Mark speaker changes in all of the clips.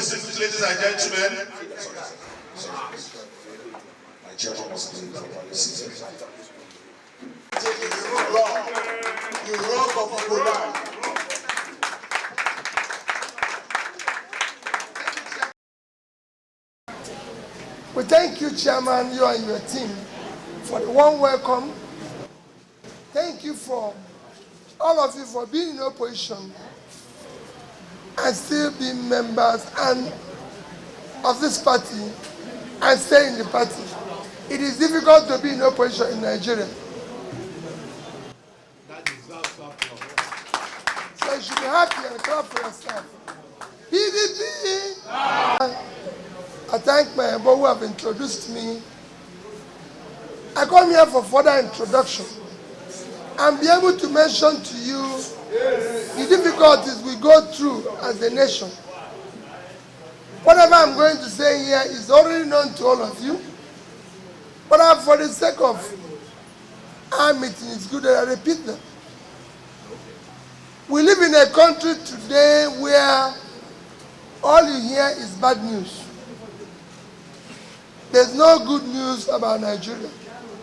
Speaker 1: distinguished ladies and gentlemen. My chairman must be properly seated. The rock of Kogi.
Speaker 2: We thank you, Chairman, you and your team, for the warm welcome. Thank you for all of you for being in opposition and still being members of this party and staying in the party. It is difficult to be in opposition in Nigeria. So you should be happy and clap for yourself. PDP! I thank my elbow who have introduced me. I come here for further introduction and be able to mention to you the difficulties we go through as a nation. Whatever I'm going to say here is already known to all of you, but for the sake of our meeting, it's good that I repeat them. We live in a country today where all you hear is bad news. There's no good news about Nigeria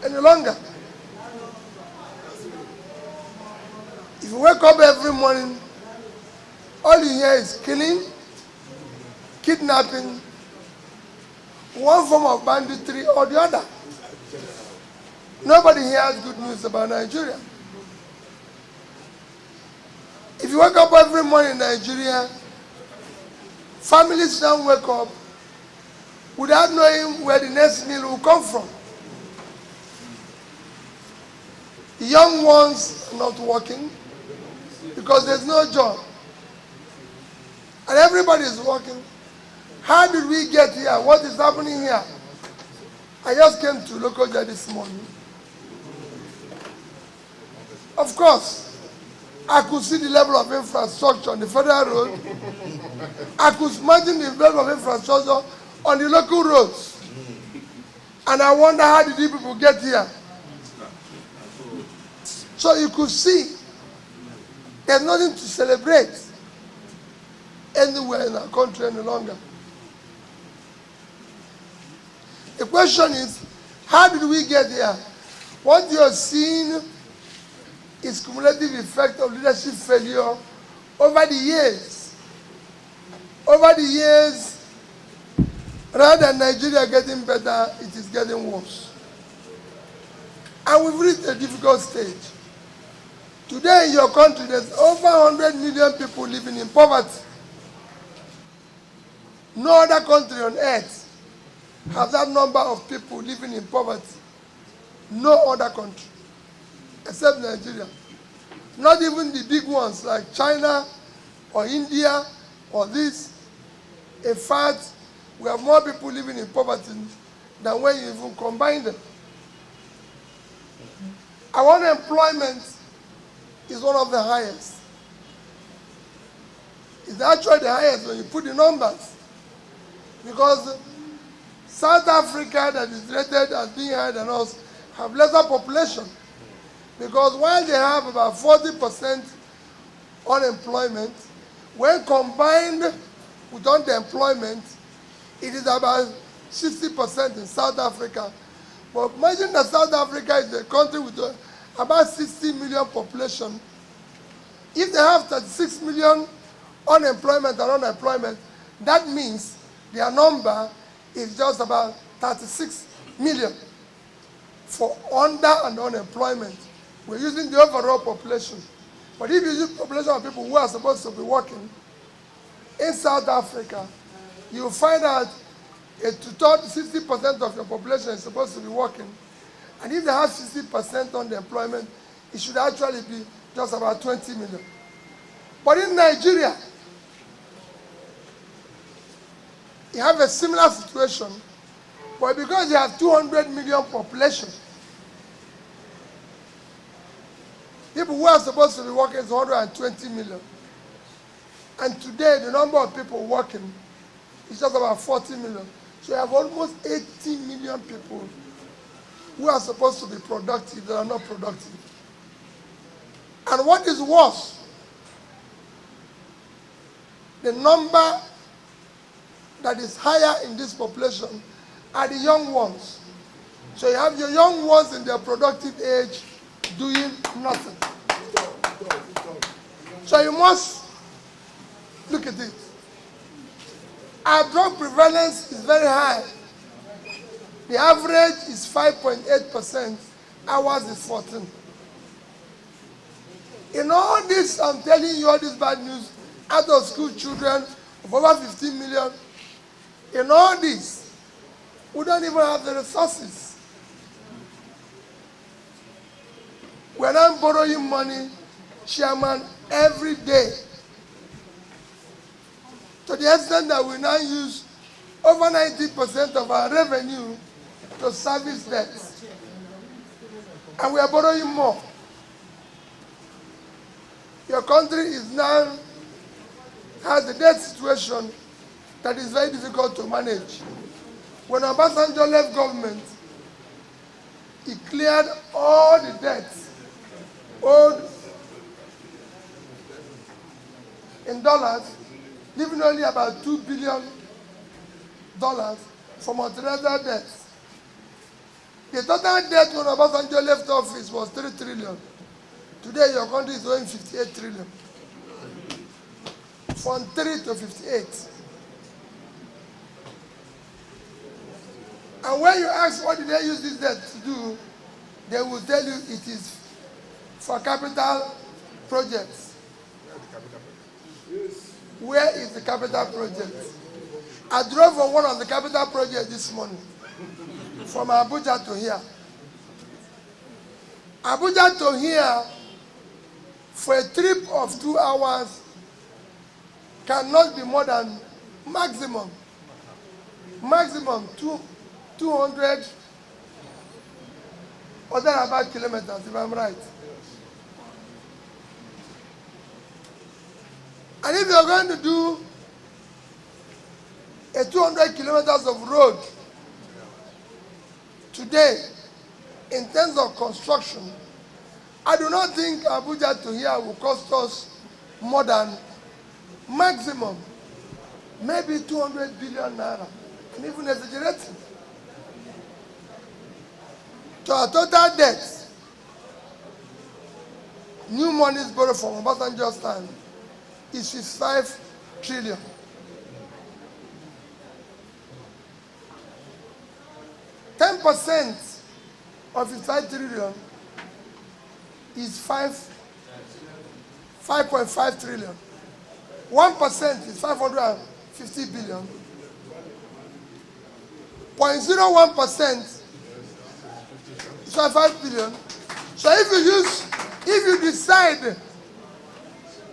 Speaker 2: any longer. If you wake up every morning, all you hear is killing, kidnapping, one form of banditry or the other. Nobody hears good news about Nigeria. If you wake up every morning in Nigeria, families don't wake up without knowing where the next meal will come from. The young ones are not working because there's no job. And everybody is working. How did we get here? What is happening here? I just came to Lokoja this morning. Of course, I could see the level of infrastructure on the federal road. I could imagine the level of infrastructure on the local roads. And I wonder, how did these people get here? So you could see there's nothing to celebrate anywhere in our country any longer. The question is, how did we get here? What you're seeing is cumulative effect of leadership failure over the years. Over the years, rather than Nigeria getting better, it is getting worse. And we've reached a difficult stage. Today in your country, there's over 100 million people living in poverty. No other country on earth has that number of people living in poverty. No other country, except Nigeria. Not even the big ones like China or India or this. In fact, we have more people living in poverty than when you even combine them. Our unemployment is one of the highest. It's actually the highest when you put the numbers. Because South Africa, that is rated as being higher than us, have lesser population. Because while they have about 40% unemployment, when combined with underemployment, it is about 60% in South Africa. But imagine that South Africa is a country with about 60 million population. If they have 36 million unemployment and unemployment, that means their number is just about 36 million for under and unemployment. We're using the overall population. But if you use the population of people who are supposed to be working in South Africa, you'll find out 60% of your population is supposed to be working. And if they have 60% unemployment, it should actually be just about 20 million. But in Nigeria, you have a similar situation, but because you have 200 million population, people who are supposed to be working is 120 million. And today, the number of people working is just about 40 million. So you have almost 80 million people who are supposed to be productive that are not productive. And what is worse, the number that is higher in this population are the young ones. So you have your young ones in their productive age doing nothing. So you must look at it. Our drug prevalence is very high. The average is 5.8%, ours is 14%. In all this, I'm telling you all this bad news, out of school children of over 15 million, in all this, we don't even have the resources. We're not borrowing money, Chairman, every day. To the extent that we now use over 90% of our revenue to service debts. And we are borrowing more. Your country is now has a debt situation that is very difficult to manage. When Obasanjo left government, he cleared all the debts owed in dollars, leaving only about $2 billion for multinational debts. The total debt when Obasanjo left office was $3 trillion. Today, your country is owing $58 trillion. From 3 to 58. And when you ask what did they use this debt to do, they will tell you it is for capital projects. Where is the capital project? I drove on one of the capital projects this morning, from Abuja to here. Abuja to here, for a trip of 2 hours, cannot be more than maximum 200 or thereabout kilometers, if I'm right. And if you're going to do a 200 kilometers of road today, in terms of construction, I do not think Abuja to here will cost us more than maximum, maybe 200 billion naira, and even exaggerating. To our total debt, new money is borrowed from Obasanjo's time is 55 trillion. %10 of 55 trillion is 5.5 trillion. 1% is 550 billion. 0.01% is 5 billion. So if you decide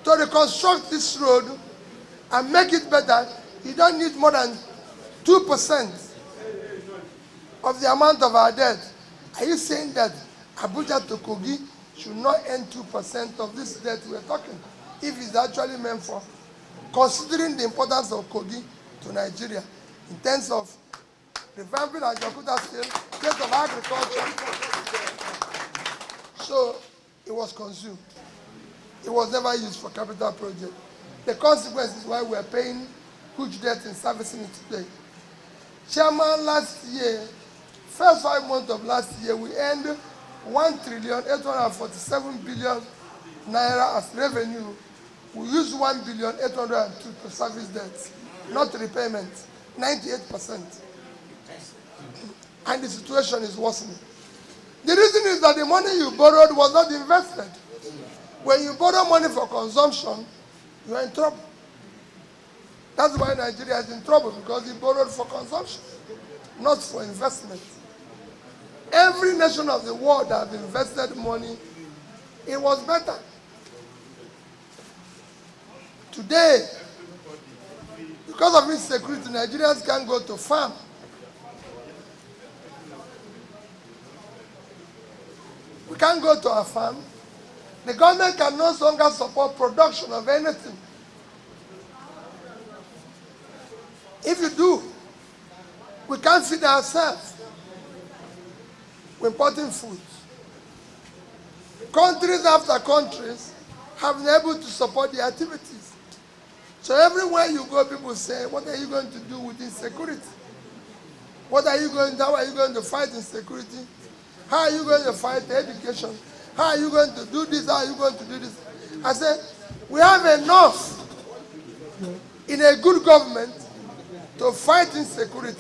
Speaker 2: to reconstruct this road and make it better, you don't need more than 2% of the amount of our debt. Are you saying that Abuja to Kogi should not earn 2% of this debt we're talking, if it's actually meant for, considering the importance of Kogi to Nigeria in terms of revamping our Jakarta scale, in terms of agriculture? So it was consumed. It was never used for capital project. The consequence is why we're paying huge debt in servicing it today. Chairman, last year, first 5 months of last year, we earned 1,847 billion naira as revenue. We used 1,802 to service debts, not repayment, 98%. And the situation is worsening. The reason is that the money you borrowed was not invested. When you borrow money for consumption, you are in trouble. That's why Nigeria is in trouble, because he borrowed for consumption, not for investment. Every nation of the world that have invested money, it was better. Today, because of insecurity, Nigerians can't go to farm. We can't go to a farm. The government can no longer support production of anything. If you do, we can't feed ourselves. We're importing food. Countries after countries have been able to support the activities. So everywhere you go, people say, what are you going to do with insecurity? How are you going to fight insecurity? How are you going to fight education? How are you going to do this? How are you going to do this? I said, we have enough in a good government to fight insecurity.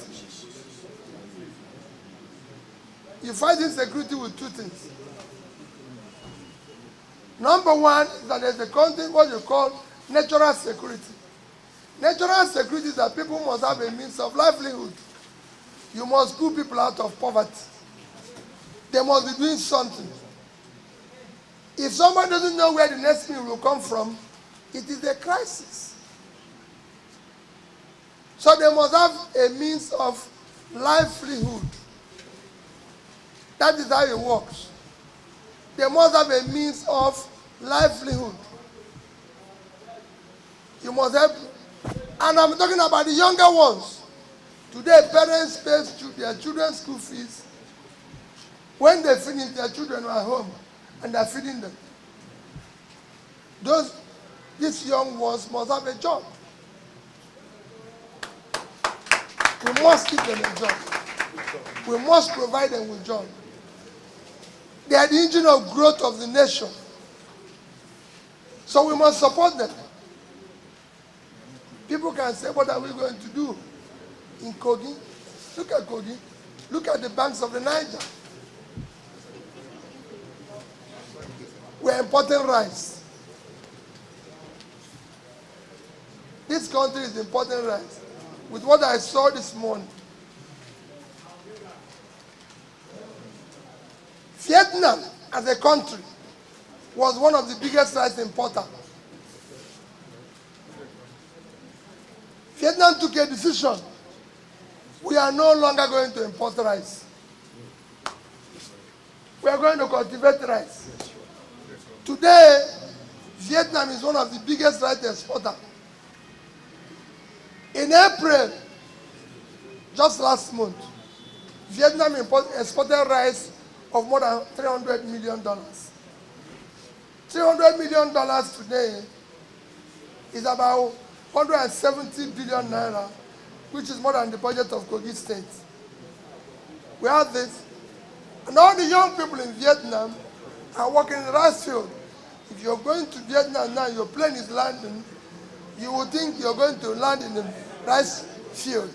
Speaker 2: You fight insecurity with two things. Number one is that there's a content what you call natural security. Natural security is that people must have a means of livelihood. You must pull people out of poverty. They must be doing something. If somebody doesn't know where the next meal will come from, it is a crisis. So they must have a means of livelihood. That is how it works. They must have a means of livelihood. You must have, and I'm talking about the younger ones. Today, parents pay their children's school fees. When they finish, their children are home and they're feeding them. These young ones must have a job. We must give them a job. We must provide them with jobs. They are the engine of growth of the nation. So we must support them. People can say, what are we going to do in Kogi? Look at Kogi. Look at the banks of the Niger. We're importing rice. This country is importing rice. With what I saw this morning, Vietnam, as a country, was one of the biggest rice importers. Vietnam took a decision. We are no longer going to import rice. We are going to cultivate rice. Today, Vietnam is one of the biggest rice exporters. In April, just last month, Vietnam exported rice of more than $300 million. $300 million today is about 170 billion naira, which is more than the budget of Kogi State. We have this. And all the young people in Vietnam are working in the rice field. If you're going to Vietnam now, your plane is landing, you would think you're going to land in the rice field.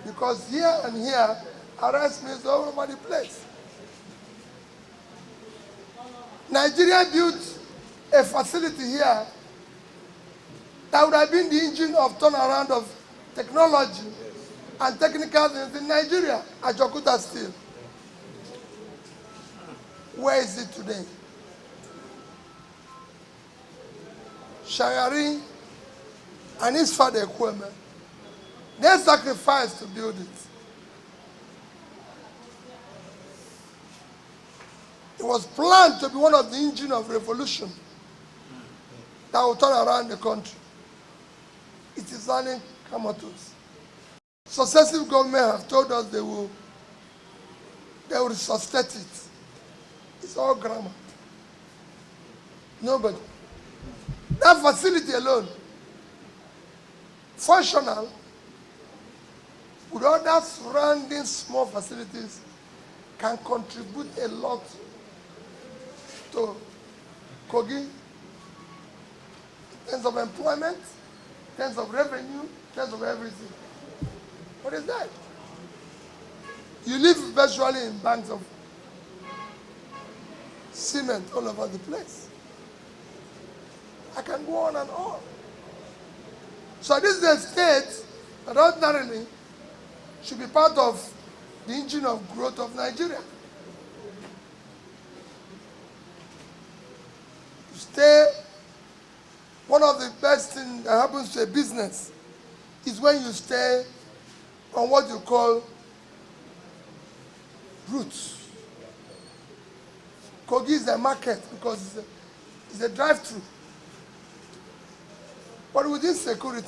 Speaker 2: Because here and here, are rice mills all over the place. Nigeria built a facility here that would have been the engine of turnaround of technology and technical things in Nigeria, at Jokuta Steel. Where is it today? Shagari and his father Kwame, they sacrificed to build it. It was planned to be one of the engines of revolution that will turn around the country. It is running comatose. Successive governments have told us they will resuscitate it. It's all grammar. Nobody. That facility alone, functional, with other surrounding small facilities, can contribute a lot to Kogi in terms of employment, in terms of revenue, in terms of everything. What is that? You live virtually in banks of cement all over the place. I can go on and on. So this is a state that ordinarily should be part of the engine of growth of Nigeria. You stay, one of the best things that happens to a business is when you stay on what you call roots. Kogi is a market because it's a drive-through. But with insecurity,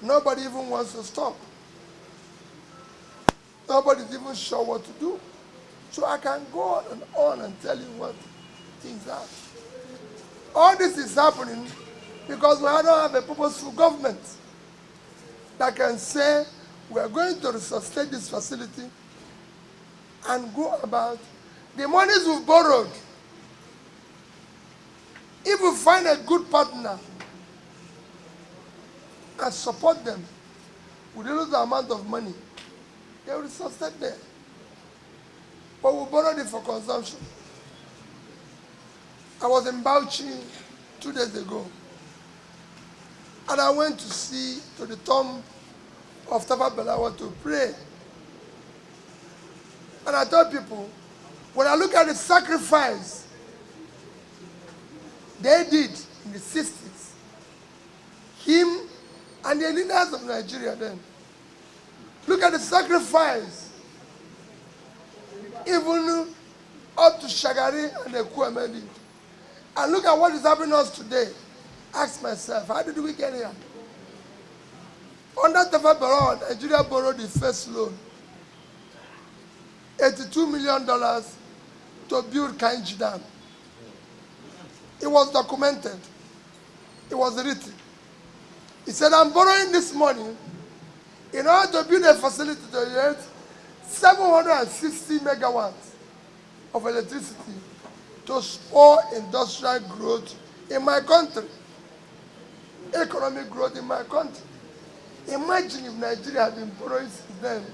Speaker 2: nobody even wants to stop. Nobody's even sure what to do. So I can go on and tell you what things are. All this is happening Because we don't have a purposeful government that can say we are going to resuscitate this facility and go about the monies we've borrowed. If we find a good partner and support them with a little amount of money, they will resuscitate there. But we borrowed it for consumption. I was in Bauchi 2 days ago, and I went to the tomb of Tafa Balewa to pray. And I told people, when I look at the sacrifice they did in the 60s, him and the leaders of Nigeria then, look at the sacrifice, even up to Shagari and the Kwemedi. And look at what is happening to us today. Ask myself, how did we get here? Under Tafa Balewa, Nigeria borrowed the first loan, $82 million to build Kainji Dam. It was documented. It was written. He said, I'm borrowing this money in order to build a facility to generate 760 megawatts of electricity to spur industrial growth in my country, economic growth in my country. Imagine if Nigeria had been borrowing since then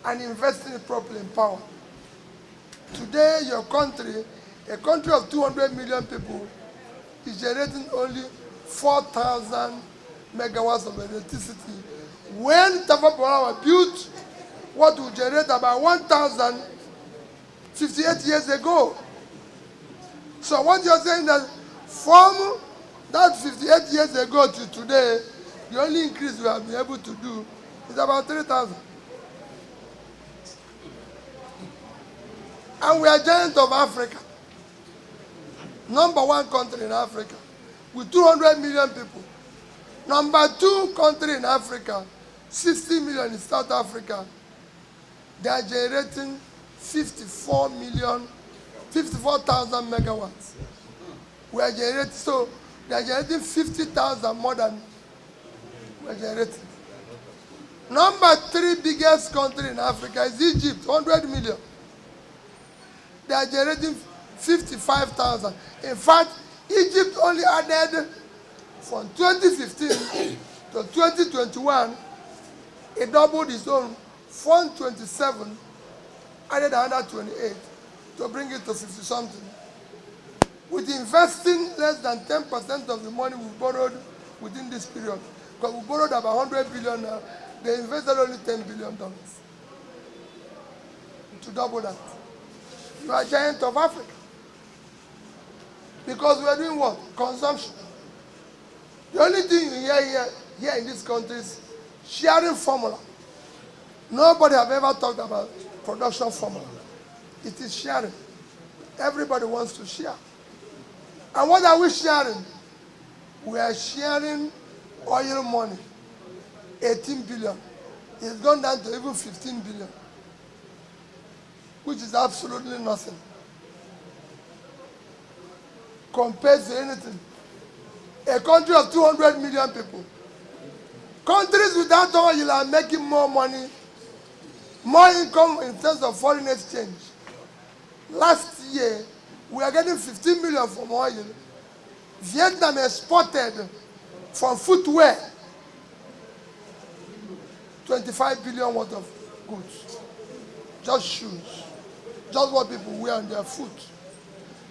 Speaker 2: and investing it properly in power. Today, your country, a country of 200 million people, is generating only 4,000 megawatts of electricity. When Tafa Balewa built what will generate about 1,058 years ago. So what you're saying that from that 58 years ago to today, the only increase we have been able to do is about 3,000. And we are giant of Africa. #1 country in Africa with 200 million people. #2 country in Africa, 60 million in South Africa. They are generating 54,000 megawatts. We are generating, so they are generating 50,000 more than we are generating. #3 biggest country in Africa is Egypt, 100 million. They are generating 55,000. In fact, Egypt only added from 2015 to 2021, it doubled its own 127, added another 28 to bring it to 50-something. With investing less than 10% of the money we borrowed within this period, because we borrowed about 100 billion now, they invested only $10 billion to double that. You are a giant of Africa. Because we are doing what? Consumption. The only thing you hear here in this country is sharing formula. Nobody have ever talked about production formula. It is sharing. Everybody wants to share. And what are we sharing? We are sharing oil money, 18 billion. It's gone down to even 15 billion, which is absolutely nothing compared to anything. A country of 200 million people. Countries without oil are making more money, more income in terms of foreign exchange. Last year, we are getting 15 million from oil. Vietnam exported from footwear 25 billion worth of goods. Just shoes. Just what people wear on their foot.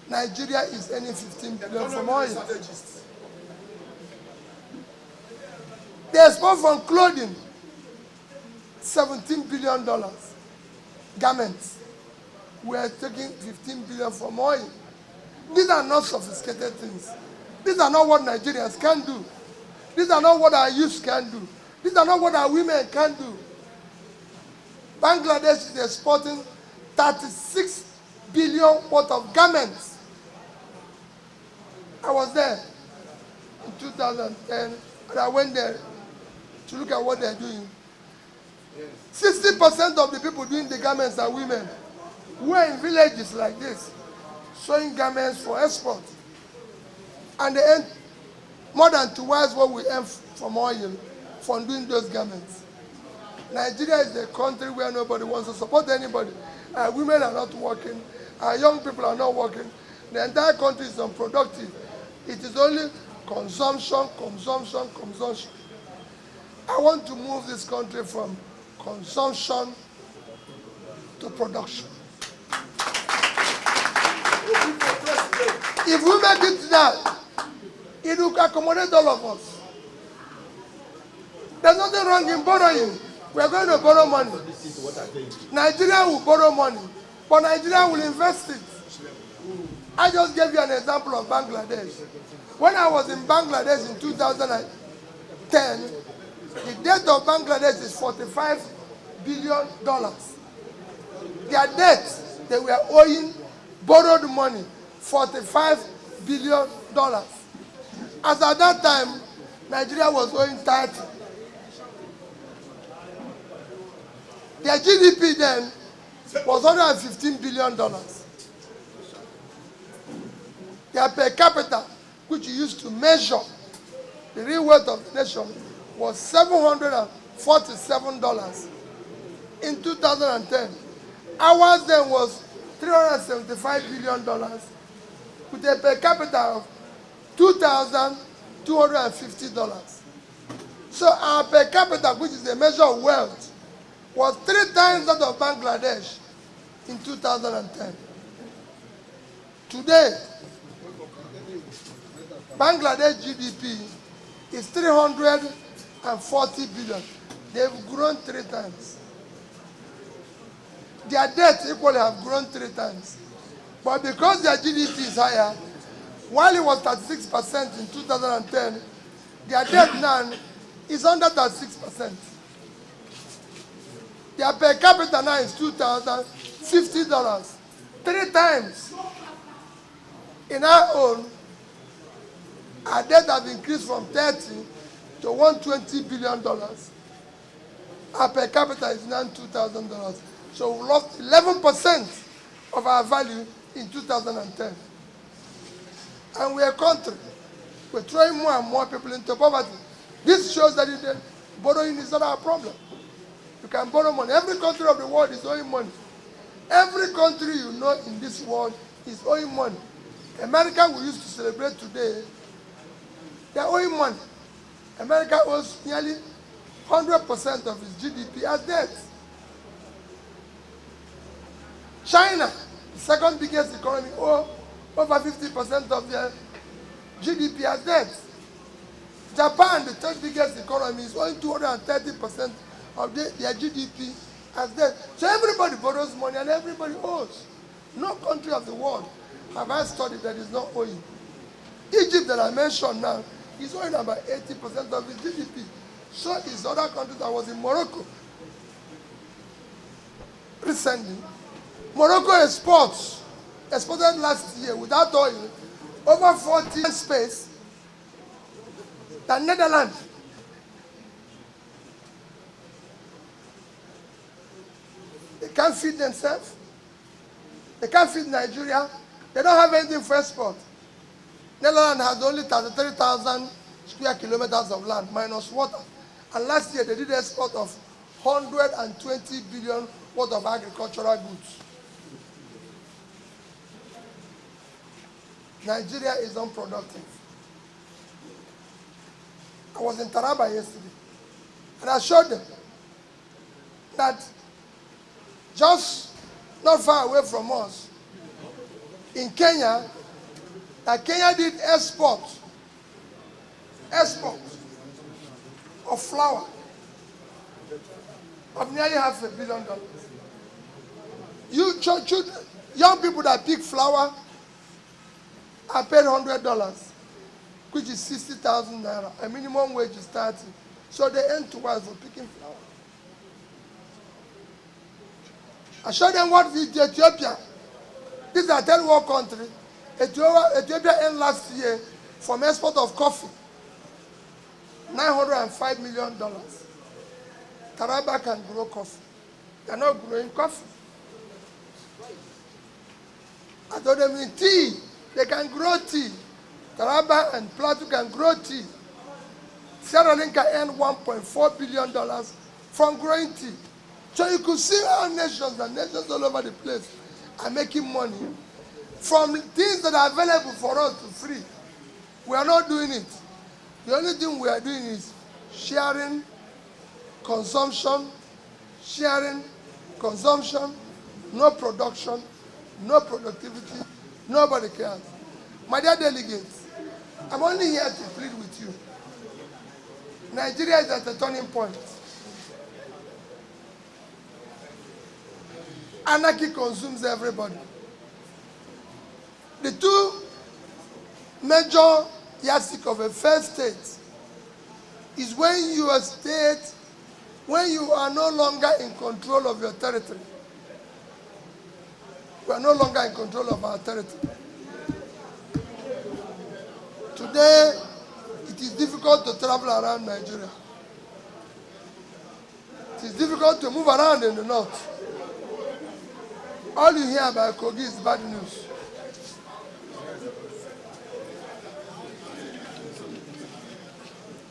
Speaker 2: Nigeria is earning 15 billion from oil. They export from clothing, $17 billion. Garments. We are taking 15 billion from oil. These are not sophisticated things. These are not what Nigerians can do. These are not what our youth can do. These are not what our women can do. Bangladesh is exporting 36 billion worth of garments. I was there in 2010, and I went there to look at what they're doing. 60% of the people doing the garments are women who are in villages like this, sewing garments for export. And they earn more than twice what we earn from oil from doing those garments. Nigeria is a country where nobody wants to support anybody. Our women are not working. Our young people are not working. The entire country is unproductive. It is only consumption, consumption, consumption. I want to move this country from consumption to production. If we make it now, it will accommodate all of us. There's nothing wrong in borrowing. We are going to borrow money. Nigeria will borrow money, but Nigeria will invest it. I just gave you an example of Bangladesh. When I was in Bangladesh in 2010, the debt of Bangladesh is $45 billion. Their debt, they were owing borrowed money, $45 billion. As at that time, Nigeria was owing 30. Their GDP then was $115 billion. Their per capita, which used to measure the real wealth of the nation, was $747 in 2010. Ours then was $375 billion with a per capita of $2,250. So our per capita, which is a measure of wealth, was 3 times that of Bangladesh in 2010. Today, Bangladesh GDP is $340 billion. They've grown 3 times. Their debt equally have grown 3 times. But because their GDP is higher, while it was 36% in 2010, their debt now is under 36%. Their per capita now is $2,050. 3 times. In our own, our debt has increased from $30 to $120 billion. Our per capita is now $2,000. So we lost 11% of our value in 2010. And we're a country. We're throwing more and more people into poverty. This shows that borrowing is not our problem. You can borrow money. Every country of the world is owing money. Every country you know in this world is owing money. America, we used to celebrate today, they're owing money. America owes nearly 100% of its GDP as debt. China, the second biggest economy, owes over 50% of their GDP as debt. Japan, the third biggest economy, is owing 230% of their GDP as debt. So everybody borrows money and everybody owes. No country of the world have I studied that is not owing. Egypt, that I mentioned now, is owing about 80% of its GDP. So is other countries. I was in Morocco recently. Morocco exported last year without oil over 40 space than Netherlands. They can't feed themselves. They can't feed Nigeria. They don't have anything for export. Netherlands has only 33,000 square kilometers of land minus water. And last year they did export of 120 billion worth of agricultural goods. Nigeria is unproductive. I was in Taraba yesterday, and I showed them that just not far away from us, in Kenya, that Kenya did export of flour of nearly $500 million. Young people that pick flour are paid $100, which is 60,000 naira. A minimum wage is 30. So they earn twice for picking flour. I showed them what we did Ethiopia. This is a third world country. Ethiopia earned last year from export of coffee $905 million. Taraba can grow coffee. They're not growing coffee. I told them in tea, they can grow tea. Taraba and Plateau can grow tea. Sierra Leone can earn $1.4 billion from growing tea. So you could see how nations and nations all over the place are making money from things that are available for us to free. We are not doing it. The only thing we are doing is sharing, consumption, no production, no productivity, nobody cares. My dear delegates, I'm only here to plead with you. Nigeria is at a turning point. Anarchy consumes everybody. The two major yardsticks of a fair state is when you are no longer in control of your territory. We are no longer in control of our territory. Today, it is difficult to travel around Nigeria. It is difficult to move around in the north. All you hear about Kogi is bad news.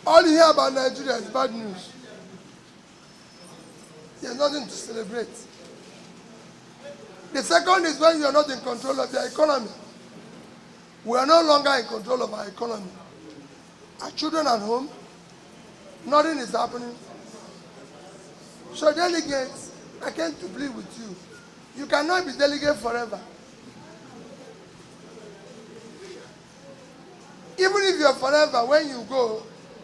Speaker 2: All you hear about Nigeria is bad news. There's nothing to celebrate. The second is when you are not in control of your economy. We are no longer in control of our economy. Our children at home, nothing is happening. So delegates, I came to plead with you. You cannot be delegate forever. Even if you are forever, when you go,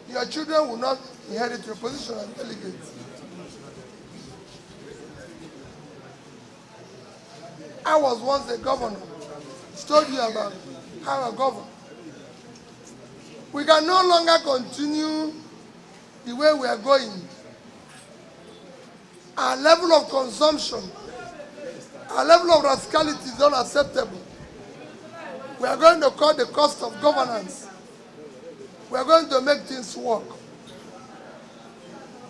Speaker 2: your children will not inherit your position as delegate. I was once a governor. I told you about how I govern. We can no longer continue the way we are going. Our level of consumption, our level of rascality is unacceptable. We are going to cut the cost of governance. We are going to make things work.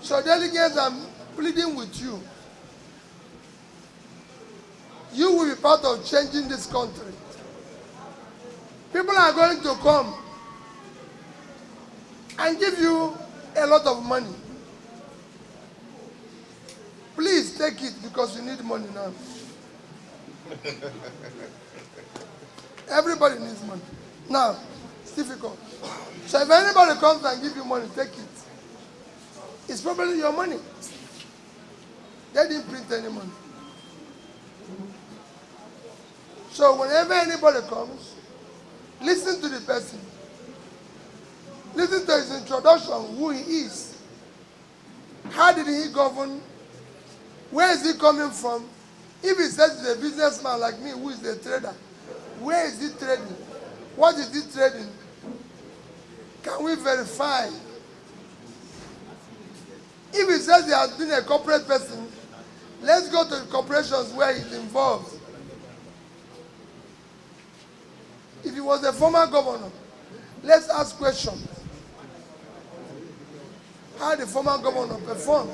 Speaker 2: So delegates, I'm pleading with you. You will be part of changing this country. People are going to come and give you a lot of money. Please take it because you need money now. Everybody needs money. Now, it's difficult. So if anybody comes and gives you money, take it. It's probably your money. They didn't print any money. So whenever anybody comes, listen to the person. Listen to his introduction, who he is. How did he govern? Where is he coming from? If he says he's a businessman like me, who is a trader, where is he trading? What is he trading? Can we verify? If he says he has been a corporate person, let's go to the corporations where he's involved. If he was a former governor, let's ask questions. How the former governor performed.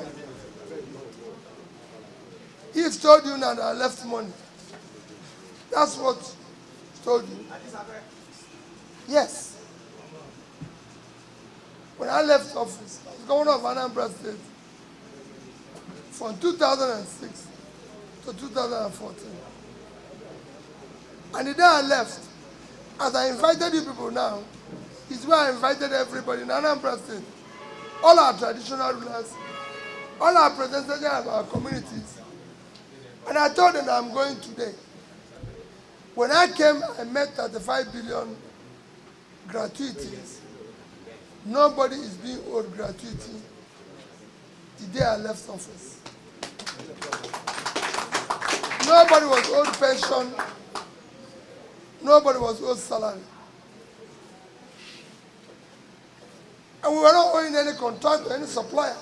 Speaker 2: He's told you now that I left money. That's what he told you. Yes. When I left office, I was governor of Anambra State from 2006 to 2014. And the day I left, as I invited you people now, is where I invited everybody in Anambra State, all our traditional rulers, all our representatives of our communities. And I told them that I'm going today. When I came, I met 35 billion gratuities. Nobody is being owed gratuity the day I left office. Nobody was owed pension. Nobody was owed salary. And we were not owing any contract or any supplier.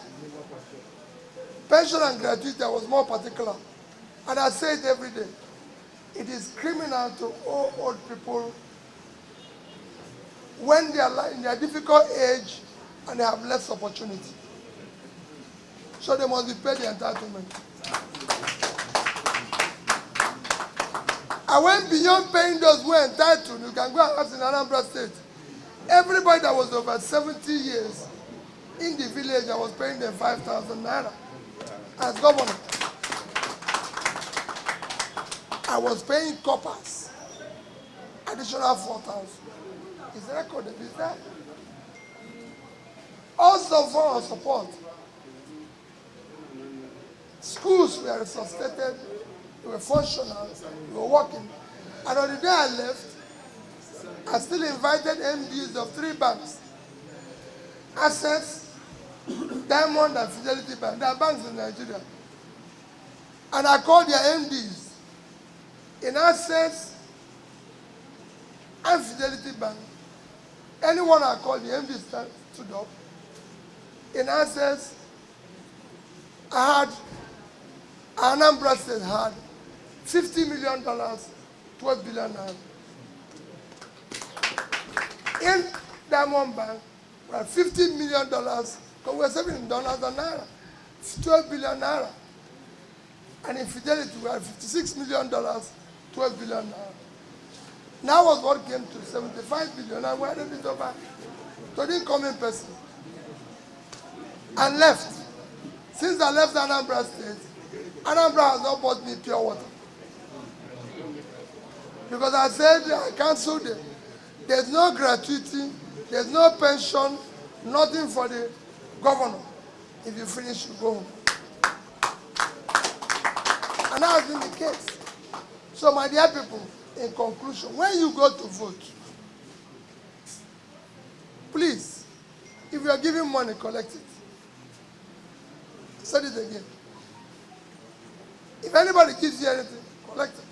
Speaker 2: Pension and gratuity, I was more particular. And I say it every day. It is criminal to owe old people when they are in their difficult age and they have less opportunity. So they must be paid the entitlement. I went beyond paying those who are entitled. You can go and ask in Anambra State. Everybody that was over 70 years in the village, I was paying them 5,000 naira as governor. I was paying coppers, additional 4,000. It's recorded, is that? Also for our support, schools were resuscitated, they were functional, they were working. And on the day I left, I still invited MDs of 3 banks, Access, Diamond, and Fidelity Bank. There are banks in Nigeria. And I called their MDs in Access and Fidelity Bank. Anyone I called, the MD stood up. In Access, Anambra State had $50 million, 12 billion naira. In Diamond Bank, we had $50 million, because we were saving in dollars and naira, 12 billion naira. And in Fidelity, we had $56 million, 12 billion naira. Now was what came to 75 billion, and we handed it over to the incoming person. And left. Since I left Anambra State, Anambra has not bought me pure water. Because I said I cancelled them. There's no gratuity, there's no pension, nothing for the governor. If you finish, you go home. And that has been the case. So my dear people, in conclusion, when you go to vote, please, if you are giving money, collect it. I said it again. If anybody gives you anything, collect it.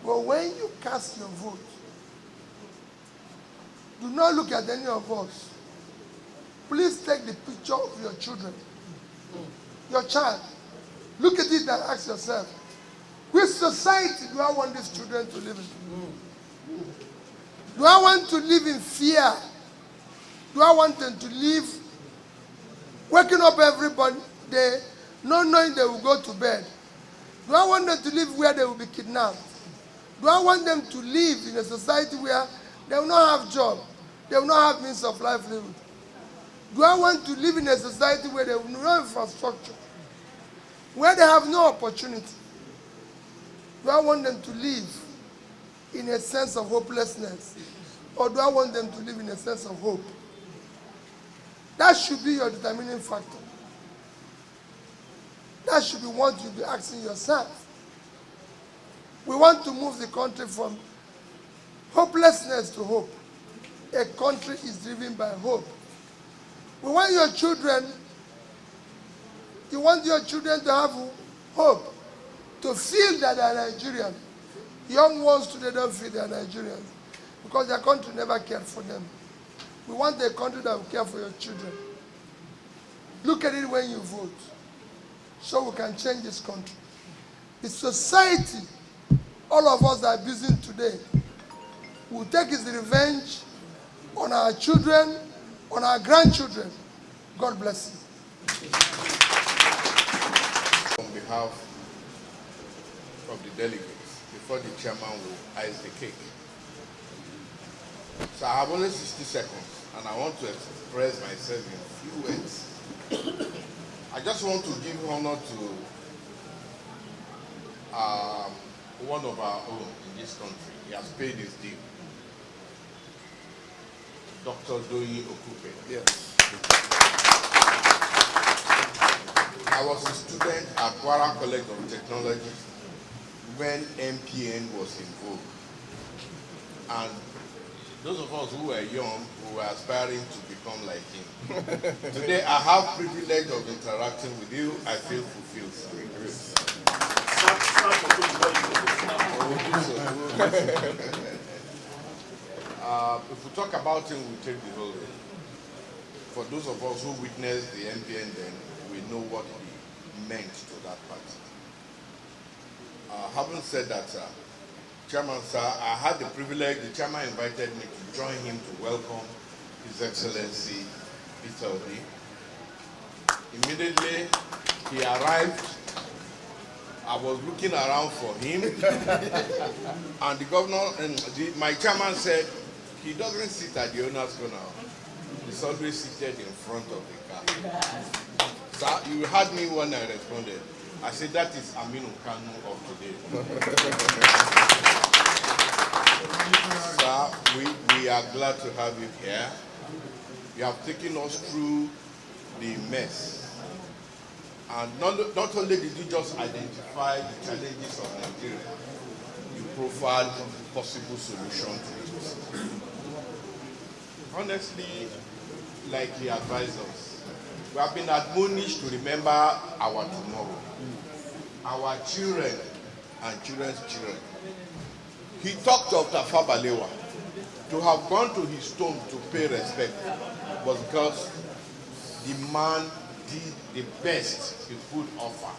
Speaker 2: But when you cast your vote, do not look at any of us. Please take the picture of your children, your child. Look at it and ask yourself, which society do I want these children to live in? Do I want to live in fear? Do I want them to live waking up everybody day, not knowing they will go to bed? Do I want them to live where they will be kidnapped? Do I want them to live in a society where they will not have job, they will not have means of livelihood? Do I want to live in a society where there will be no infrastructure, where they have no opportunity? Do I want them to live in a sense of hopelessness, or do I want them to live in a sense of hope? That should be your determining factor. That should be what you'll be asking yourself. We want to move the country from hopelessness to hope. A country is driven by hope. We want your children, you want your children to have hope, to feel that they are Nigerian. Young ones today don't feel they are Nigerians because their country never cared for them. We want a country that will care for your children. Look at it when you vote, so we can change this country. The society all of us that are abusing today will take its revenge on our children, on our grandchildren. God bless you.
Speaker 3: On behalf of the delegates, before the chairman will ice the cake. So I have only 60 seconds, and I want to express myself in a few words. I just want to give honor to one of our own in this country. He has paid his due. Dr. Doyi Okupe. Yes. I was a student at Kwara College of Technology when MPN was in vogue. And those of us who were young, who were aspiring to become like him. Today, I have privilege of interacting with you. I feel fulfilled, sir. If we talk about him, we take the whole day. For those of us who witnessed the MPN then, we know what he meant to that party. Having said that, Chairman, sir, I had the privilege, the chairman invited me to join him to welcome His Excellency Peter Obi. Immediately, he arrived. I was looking around for him, and the governor and my chairman said he doesn't sit at the owner's corner. He's always seated in front of the car. So you heard me when I responded. I said that is NNAMDIKANU of today. Sir, we are glad to have you here. You have taken us through the mess. And not only did you just identify the challenges of Nigeria, you profiled possible solutions to it. Honestly, like he advised us, we have been admonished to remember our tomorrow, our children and children's children. He talked of Tafa Balewa. To have gone to his tomb to pay respect was because the man did the best he could offer.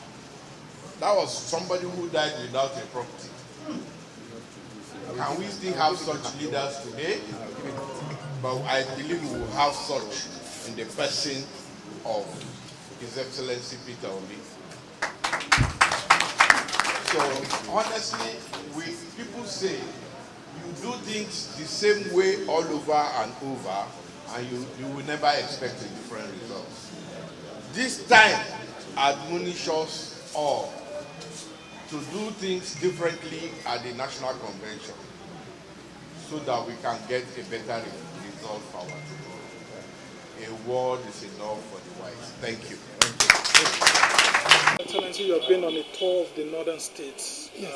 Speaker 3: That was somebody who died without a property. Can we still have such leaders today? But I believe we will have such in the person of His Excellency Peter Obi. So honestly, people say you do things the same way all over and over, and you will never expect a different result. This time, admonish us all to do things differently at the National Convention so that we can get a better result for our people. A word is enough for the wise. Thank you.
Speaker 4: Excellency, you have been on a tour of the northern states.
Speaker 2: Yes.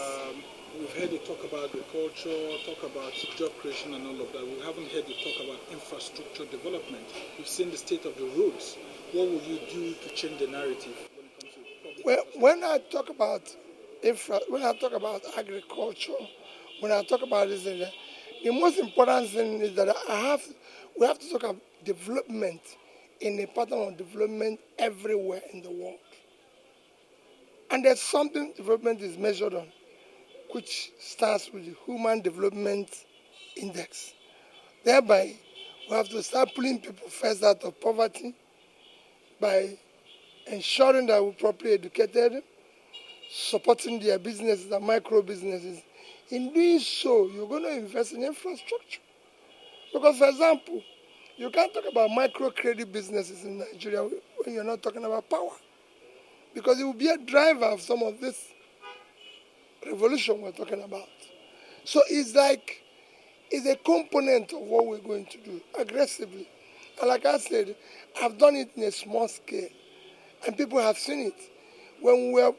Speaker 4: We've heard you talk about agriculture, talk about job creation and all of that. We haven't heard you talk about infrastructure development. We've seen the state of the roads. What will you do to change the narrative when it comes to public infrastructure?
Speaker 2: When I talk about agriculture, when I talk about this, the most important thing is that we have to talk about development in a pattern of development everywhere in the world. And there's something development is measured on, which starts with the Human Development Index. Thereby, we have to start pulling people first out of poverty by ensuring that we're properly educated, supporting their businesses and micro businesses. In doing so, you're going to invest in infrastructure. Because, for example, you can't talk about microcredit businesses in Nigeria when you're not talking about power. Because it will be a driver of some of this revolution we're talking about. So it's a component of what we're going to do aggressively. And like I said, I've done it in a small scale. And people have seen it. When we were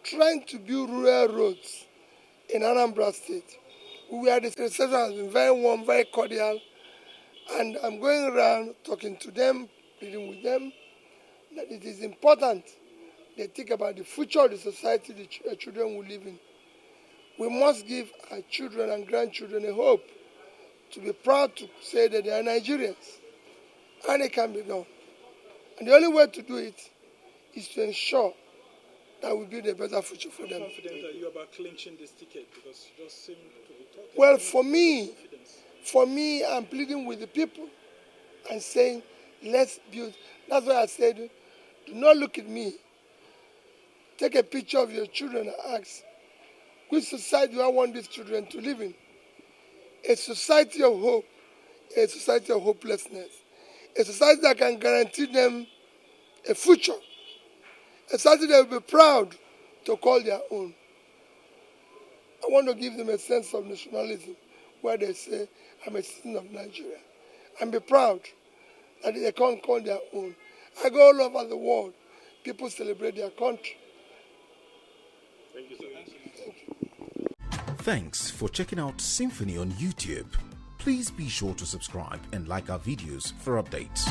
Speaker 2: trying to build rural roads in Anambra State, the reception has been very warm, very cordial. And I'm going around talking to them, dealing with them, that it is important they think about the future of the society the children will live in. We must give our children and grandchildren a hope to be proud to say that they are Nigerians. And it can be done. And the only way to do it is to ensure that we build a better future for them.
Speaker 4: How confident are you about clinching this ticket? Because you just seem to be talking.
Speaker 2: Well, for me, I'm pleading with the people and saying, let's build. That's why I said, do not look at me. Take a picture of your children and ask, which society do I want these children to live in? A society of hope, a society of hopelessness, a society that can guarantee them a future, a society that will be proud to call their own. I want to give them a sense of nationalism where they say, I'm a citizen of Nigeria, and be proud that they can't call their own. I go all over the world, people celebrate their country.
Speaker 4: Thank you, sir.
Speaker 2: Thank you.
Speaker 5: Thanks for checking out SYMFONI on YouTube. Please be sure to subscribe and like our videos for updates.